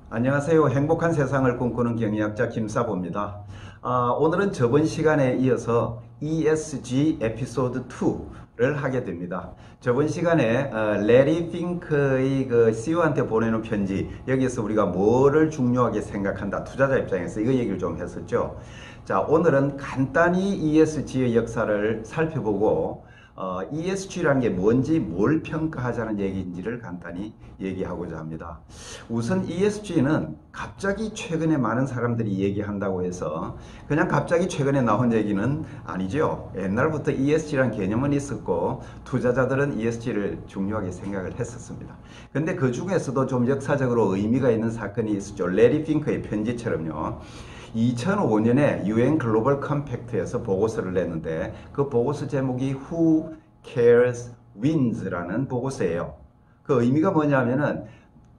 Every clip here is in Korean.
안녕하세요. 행복한 세상을 꿈꾸는 경영학자 김사보입니다. 오늘은 저번 시간에 이어서 ESG 에피소드 2를 하게 됩니다. 저번 시간에 레리 핑크의 그 CEO한테 보내는 편지, 여기에서 우리가 뭐를 중요하게 생각한다, 투자자 입장에서 이거 얘기를 좀 했었죠. 자, 오늘은 간단히 ESG의 역사를 살펴보고 ESG라는 게 뭔지, 뭘 평가하자는 얘기인지를 간단히 얘기하고자 합니다. 우선 ESG는 갑자기 최근에 많은 사람들이 얘기한다고 해서 그냥 갑자기 최근에 나온 얘기는 아니죠. 옛날부터 ESG라는 개념은 있었고 투자자들은 ESG를 중요하게 생각을 했었습니다. 근데 그 중에서도 좀 역사적으로 의미가 있는 사건이 있었죠. 레리 핑크의 편지처럼요. 2005년에 UN 글로벌 컴팩트에서 보고서를 냈는데 그 보고서 제목이 Who Cares Wins라는 보고서예요. 그 의미가 뭐냐면은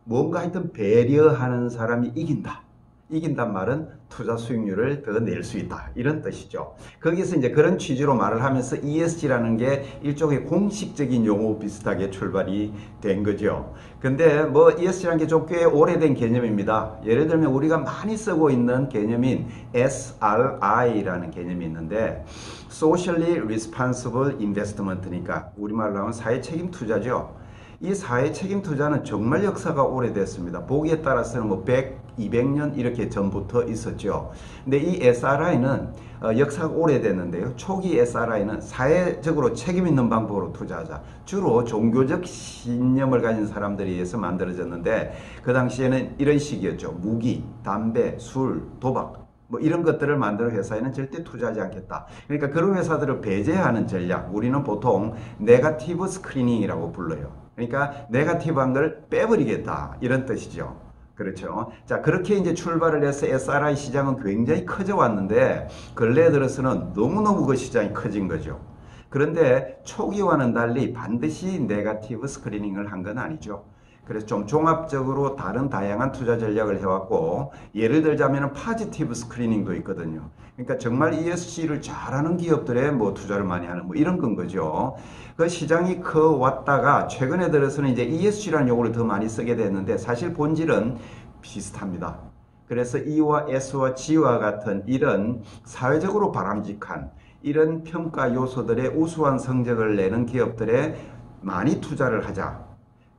뭔가 하여튼 배려하는 사람이 이긴다. 이긴단 말은 투자 수익률을 더 낼 수 있다. 이런 뜻이죠. 거기서 이제 그런 취지로 말을 하면서 ESG라는 게 일종의 공식적인 용어 비슷하게 출발이 된 거죠. 근데 뭐 ESG라는 게 좀 꽤 오래된 개념입니다. 예를 들면 우리가 많이 쓰고 있는 개념인 SRI라는 개념이 있는데 Socially Responsible Investment니까 우리말로 하면 사회 책임 투자죠. 이 사회 책임 투자는 정말 역사가 오래됐습니다. 보기에 따라서는 뭐 100, 200년 이렇게 전부터 있었죠. 근데 이 SRI는 역사가 오래됐는데요. 초기 SRI는 사회적으로 책임 있는 방법으로 투자하자. 주로 종교적 신념을 가진 사람들에 의해서 만들어졌는데 그 당시에는 이런 식이었죠. 무기, 담배, 술, 도박 뭐 이런 것들을 만드는 회사에는 절대 투자하지 않겠다. 그러니까 그런 회사들을 배제하는 전략, 우리는 보통 네거티브 스크리닝이라고 불러요. 그러니까 네거티브한 걸 빼버리겠다 이런 뜻이죠. 그렇죠. 자, 그렇게 이제 출발을 해서 SRI 시장은 굉장히 커져 왔는데 근래 들어서는 너무너무 그 시장이 커진 거죠. 그런데 초기와는 달리 반드시 네거티브 스크리닝을 한 건 아니죠. 그래서 좀 종합적으로 다른 다양한 투자 전략을 해왔고, 예를 들자면 파지티브 스크리닝도 있거든요. 그러니까 정말 ESG를 잘하는 기업들에 뭐 투자를 많이 하는 뭐 이런 건 거죠. 그 시장이 커 왔다가 최근에 들어서는 이제 ESG라는 용어를 더 많이 쓰게 됐는데 사실 본질은 비슷합니다. 그래서 E와 S와 G와 같은 이런 사회적으로 바람직한 이런 평가 요소들의 우수한 성적을 내는 기업들에 많이 투자를 하자.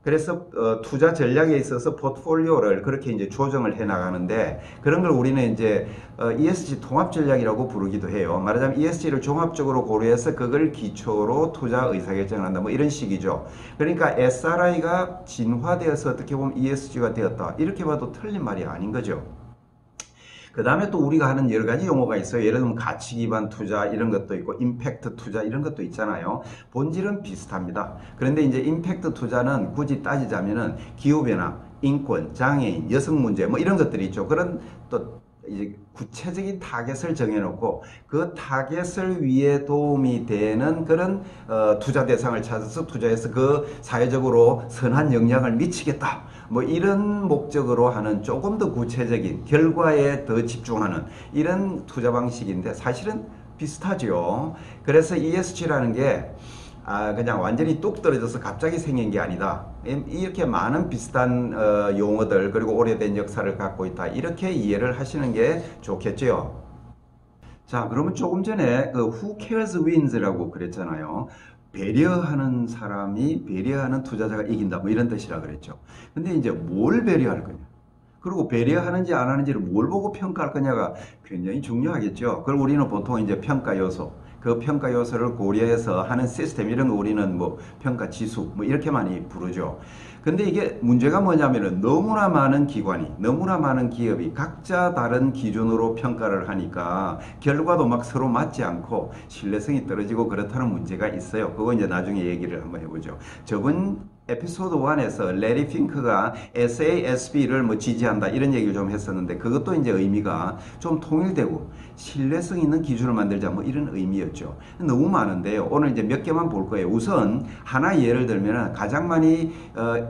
그래서 투자 전략에 있어서 포트폴리오를 그렇게 이제 조정을 해 나가는데 그런 걸 우리는 이제 ESG 통합 전략이라고 부르기도 해요. 말하자면 ESG를 종합적으로 고려해서 그걸 기초로 투자 의사결정을 한다. 뭐 이런 식이죠. 그러니까 SRI가 진화되어서 어떻게 보면 ESG가 되었다. 이렇게 봐도 틀린 말이 아닌 거죠. 그 다음에 또 우리가 하는 여러 가지 용어가 있어요. 예를 들면 가치 기반 투자 이런 것도 있고 임팩트 투자 이런 것도 있잖아요. 본질은 비슷합니다. 그런데 이제 임팩트 투자는 굳이 따지자면은 기후변화, 인권, 장애인, 여성 문제 뭐 이런 것들이 있죠. 그런 또 이제 구체적인 타겟을 정해놓고 그 타겟을 위해 도움이 되는 그런 투자 대상을 찾아서 투자해서 그 사회적으로 선한 영향을 미치겠다. 뭐 이런 목적으로 하는 조금 더 구체적인 결과에 더 집중하는 이런 투자 방식인데 사실은 비슷하죠. 그래서 ESG라는 게 그냥 완전히 뚝 떨어져서 갑자기 생긴 게 아니다. 이렇게 많은 비슷한 용어들 그리고 오래된 역사를 갖고 있다. 이렇게 이해를 하시는 게 좋겠죠. 자, 그러면 조금 전에 그 Who Cares Wins라고 그랬잖아요. 배려하는 사람이 배려하는 투자자가 이긴다. 뭐 이런 뜻이라 그랬죠. 근데 이제 뭘 배려할 거냐? 그리고 배려하는지 안 하는지를 뭘 보고 평가할 거냐가 굉장히 중요하겠죠. 그걸 우리는 보통 이제 평가 요소, 그 평가 요소를 고려해서 하는 시스템, 이런 거 우리는 뭐 평가 지수, 뭐 이렇게 많이 부르죠. 근데 이게 문제가 뭐냐면은 너무나 많은 기관이, 너무나 많은 기업이 각자 다른 기준으로 평가를 하니까 결과도 막 서로 맞지 않고 신뢰성이 떨어지고 그렇다는 문제가 있어요. 그거 이제 나중에 얘기를 한번 해보죠. 저번 에피소드 1에서 레리 핑크가 SASB를 뭐 지지한다 이런 얘기를 좀 했었는데 그것도 이제 의미가 좀 통일되고 신뢰성 있는 기준을 만들자 뭐 이런 의미였죠. 너무 많은데요. 오늘 이제 몇 개만 볼 거예요. 우선 하나 예를 들면 가장 많이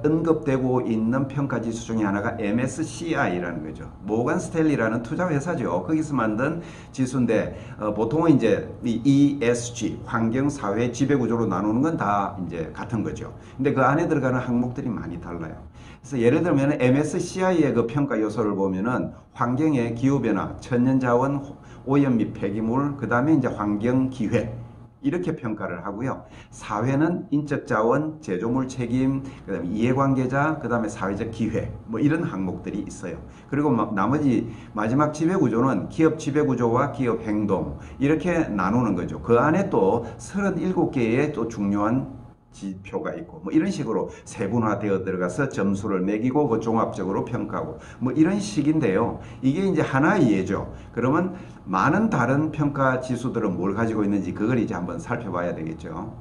언급되고 있는 평가 지수 중에 하나가 MSCI라는 거죠. 모건 스탠리라는 투자 회사죠. 거기서 만든 지수인데 보통은 이제 이 ESG 환경 사회 지배 구조로 나누는 건 다 이제 같은 거죠. 근데 그 안에 들어가는 항목들이 많이 달라요. 그래서 예를 들면 MSCI의 그 평가 요소를 보면은 환경의 기후변화, 천연자원, 오염 및 폐기물, 그 다음에 이제 환경기회 이렇게 평가를 하고요. 사회는 인적 자원, 제조물 책임, 그 다음에 이해관계자, 그 다음에 사회적 기회 뭐 이런 항목들이 있어요. 그리고 나머지 마지막 지배구조는 기업 지배구조와 기업 행동 이렇게 나누는 거죠. 그 안에 또 37개의 또 중요한 지표가 있고 뭐 이런 식으로 세분화되어 들어가서 점수를 매기고 그 종합적으로 평가하고 뭐 이런 식인데요. 이게 이제 하나의 예죠. 그러면 많은 다른 평가 지수들은 뭘 가지고 있는지 그걸 이제 한번 살펴봐야 되겠죠.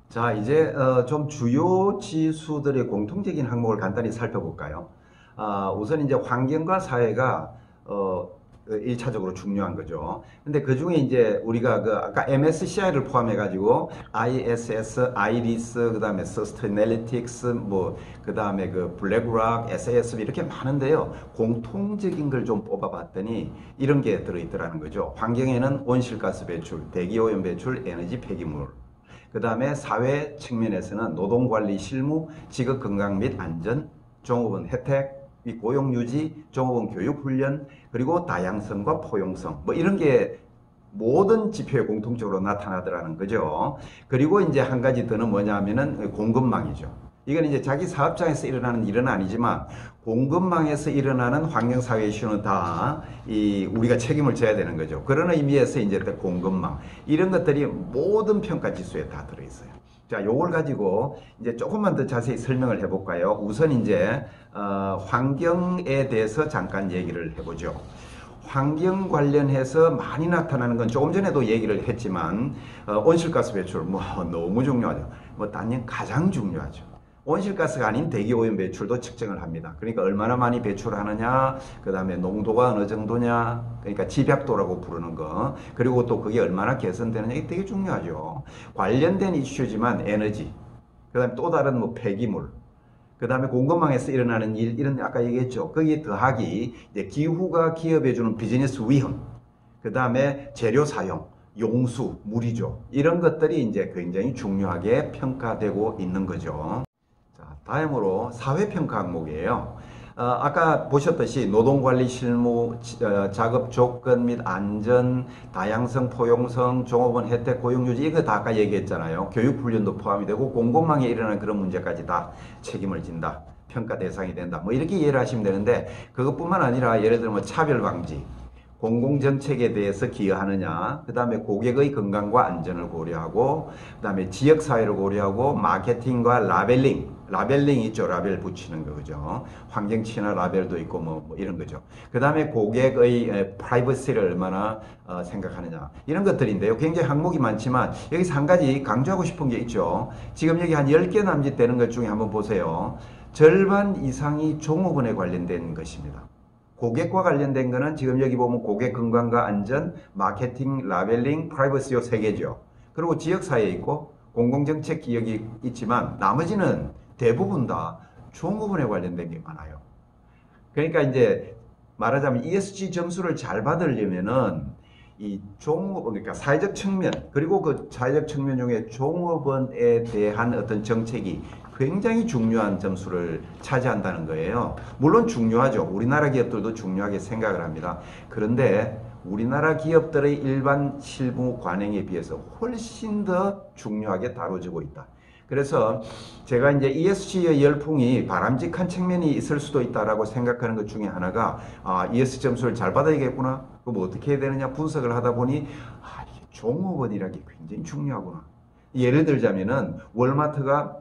자, 이제 좀 주요 지수들의 공통적인 항목을 간단히 살펴볼까요? 우선 이제 환경과 사회가 1차적으로 중요한 거죠. 근데 그 중에 이제 우리가 그 아까 MSCI를 포함해 가지고 ISS, IRIS, 그다음에 Sustainalytics, 뭐 그다음에 그 블랙락, SASB 이렇게 많은데요. 공통적인 걸 좀 뽑아봤더니 이런 게 들어있더라는 거죠. 환경에는 온실가스 배출, 대기오염 배출, 에너지 폐기물. 그 다음에 사회 측면에서는 노동관리 실무, 직업건강 및 안전, 종업원 혜택, 고용유지, 종업원 교육훈련, 그리고 다양성과 포용성 뭐 이런 게 모든 지표에 공통적으로 나타나더라는 거죠. 그리고 이제 한 가지 더는 뭐냐면은 공급망이죠. 이건 이제 자기 사업장에서 일어나는 일은 아니지만 공급망에서 일어나는 환경사회 이슈는 다 우리가 책임을 져야 되는 거죠. 그런 의미에서 이제 공급망 이런 것들이 모든 평가 지수에 다 들어있어요. 자, 요걸 가지고 이제 조금만 더 자세히 설명을 해볼까요? 우선 이제 환경에 대해서 잠깐 얘기를 해보죠. 환경 관련해서 많이 나타나는 건 조금 전에도 얘기를 했지만 온실가스 배출 뭐 너무 중요하죠. 뭐 단연 가장 중요하죠. 온실가스가 아닌 대기오염 배출도 측정을 합니다. 그러니까 얼마나 많이 배출하느냐, 그 다음에 농도가 어느 정도냐, 그러니까 집약도라고 부르는 거, 그리고 또 그게 얼마나 개선되느냐, 이게 되게 중요하죠. 관련된 이슈지만 에너지, 그 다음에 또 다른 뭐 폐기물, 그 다음에 공급망에서 일어나는 일, 이런 아까 얘기했죠. 거기에 더하기 이제 기후가 기업에 주는 비즈니스 위험, 그 다음에 재료 사용, 용수, 물이죠. 이런 것들이 이제 굉장히 중요하게 평가되고 있는 거죠. 다음으로 사회평가 항목이에요. 아까 보셨듯이 노동관리 실무, 작업 조건 및 안전, 다양성, 포용성, 종업원 혜택, 고용유지 이거 다 아까 얘기했잖아요. 교육훈련도 포함이 되고 공급망에 일어나는 그런 문제까지 다 책임을 진다. 평가 대상이 된다. 뭐 이렇게 이해를 하시면 되는데 그것뿐만 아니라 예를 들면 차별방지, 공공정책에 대해서 기여하느냐, 그 다음에 고객의 건강과 안전을 고려하고, 그 다음에 지역사회를 고려하고, 마케팅과 라벨링 있죠. 라벨 붙이는 거, 그죠? 환경친화 라벨도 있고, 뭐 이런 거죠. 그 다음에 고객의 프라이버시를 얼마나 생각하느냐. 이런 것들인데요. 굉장히 항목이 많지만, 여기서 한 가지 강조하고 싶은 게 있죠. 지금 여기 한 10개 남짓 되는 것 중에 한번 보세요. 절반 이상이 종업원에 관련된 것입니다. 고객과 관련된 거는 지금 여기 보면 고객 건강과 안전, 마케팅, 라벨링, 프라이버시 요 3개죠. 그리고 지역사회에 있고 공공정책 기역이 있지만 나머지는 대부분 다 종업원에 관련된 게 많아요. 그러니까 이제 말하자면 ESG 점수를 잘 받으려면은 이 종업원, 그러니까 사회적 측면, 그리고 그 사회적 측면 중에 종업원에 대한 어떤 정책이 굉장히 중요한 점수를 차지한다는 거예요. 물론 중요하죠. 우리나라 기업들도 중요하게 생각을 합니다. 그런데 우리나라 기업들의 일반 실무 관행에 비해서 훨씬 더 중요하게 다뤄지고 있다. 그래서 제가 이제 ESG의 열풍이 바람직한 측면이 있을 수도 있다라고 생각하는 것 중에 하나가 ESG 점수를 잘 받아야겠구나. 그럼 어떻게 해야 되느냐 분석을 하다 보니 이게 종업원이라는 게 굉장히 중요하구나. 예를 들자면은 월마트가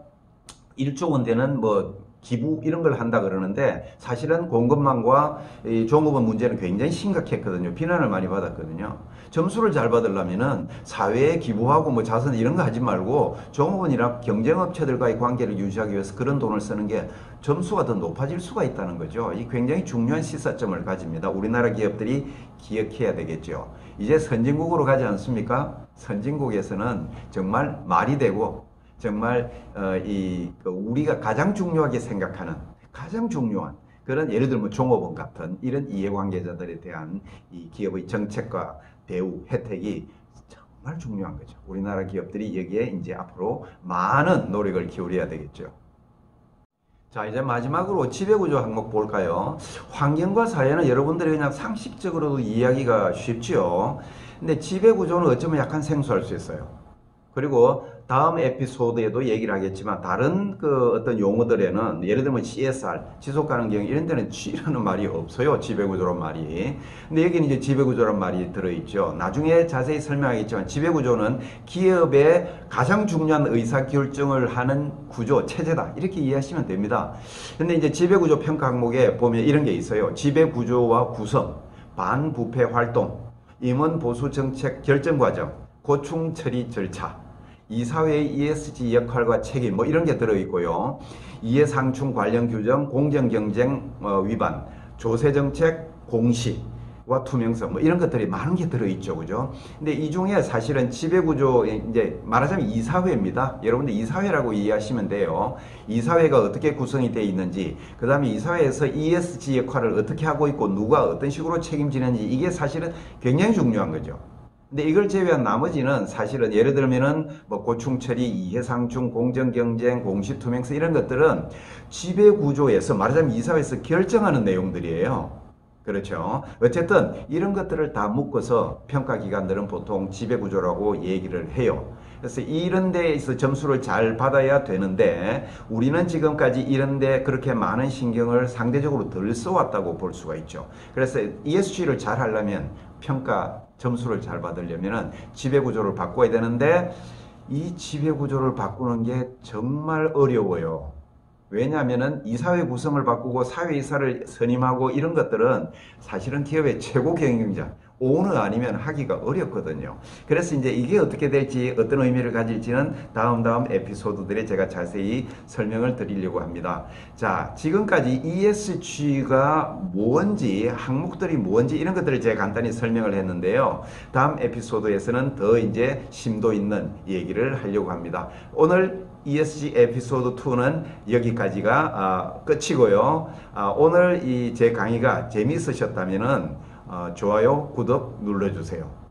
1조 원 되는 뭐 기부 이런 걸 한다 그러는데 사실은 공급망과 이 종업원 문제는 굉장히 심각했거든요. 비난을 많이 받았거든요. 점수를 잘 받으려면은 사회에 기부하고 뭐 자선 이런 거 하지 말고 종업원이랑 경쟁업체들과의 관계를 유지하기 위해서 그런 돈을 쓰는 게 점수가 더 높아질 수가 있다는 거죠. 이 굉장히 중요한 시사점을 가집니다. 우리나라 기업들이 기억해야 되겠죠. 이제 선진국으로 가지 않습니까? 선진국에서는 정말 말이 되고 정말 우리가 가장 중요하게 생각하는 가장 중요한 그런 예를 들면 종업원 같은 이런 이해관계자들에 대한 이 기업의 정책과 대우 혜택이 정말 중요한 거죠. 우리나라 기업들이 여기에 이제 앞으로 많은 노력을 기울여야 되겠죠. 자, 이제 마지막으로 지배구조 항목 볼까요? 환경과 사회는 여러분들이 그냥 상식적으로도 이해하기가 쉽죠. 근데 지배구조는 어쩌면 약간 생소할 수 있어요. 그리고 다음 에피소드에도 얘기를 하겠지만 다른 그 어떤 용어들에는 예를 들면 CSR, 지속가능경 이런 데는 G라는 말이 없어요. 지배구조란 말이. 근데 여기는 이제 지배구조란 말이 들어있죠. 나중에 자세히 설명하겠지만 지배구조는 기업의 가장 중요한 의사결정을 하는 구조, 체제다. 이렇게 이해하시면 됩니다. 근데 이제 지배구조 평가 항목에 보면 이런 게 있어요. 지배구조와 구성, 반부패 활동, 임원 보수 정책 결정 과정, 고충 처리 절차, 이사회의 ESG 역할과 책임 뭐 이런 게 들어있고요. 이해상충 관련 규정, 공정경쟁 위반, 조세정책, 공시와 투명성 뭐 이런 것들이 많은 게 들어있죠. 그죠? 근데 이 중에 사실은 지배구조 이제 말하자면 이사회입니다. 여러분들 이사회라고 이해하시면 돼요. 이사회가 어떻게 구성이 되어 있는지, 그 다음에 이사회에서 ESG 역할을 어떻게 하고 있고 누가 어떤 식으로 책임지는지 이게 사실은 굉장히 중요한 거죠. 근데 이걸 제외한 나머지는 사실은 예를 들면은 뭐 고충처리, 이해상충, 공정경쟁, 공시투명성 이런 것들은 지배구조에서 말하자면 이사회에서 결정하는 내용들이에요. 그렇죠. 어쨌든 이런 것들을 다 묶어서 평가기관들은 보통 지배구조라고 얘기를 해요. 그래서 이런 데에서 점수를 잘 받아야 되는데 우리는 지금까지 이런 데 그렇게 많은 신경을 상대적으로 덜 써왔다고 볼 수가 있죠. 그래서 ESG를 잘 하려면 평가 점수를 잘 받으려면 지배구조를 바꿔야 되는데 이 지배구조를 바꾸는 게 정말 어려워요. 왜냐하면 이사회 구성을 바꾸고 사회이사를 선임하고 이런 것들은 사실은 기업의 최고 경영자, 오너 아니면 하기가 어렵거든요. 그래서 이제 이게 어떻게 될지 어떤 의미를 가질지는 다음 에피소드들에 제가 자세히 설명을 드리려고 합니다. 자, 지금까지 ESG가 뭔지, 항목들이 뭔지 이런 것들을 제가 간단히 설명을 했는데요. 다음 에피소드에서는 더 이제 심도 있는 얘기를 하려고 합니다. 오늘 ESG 에피소드 2는 여기까지가 끝이고요. 오늘 이 제 강의가 재미있으셨다면은 좋아요, 구독 눌러주세요.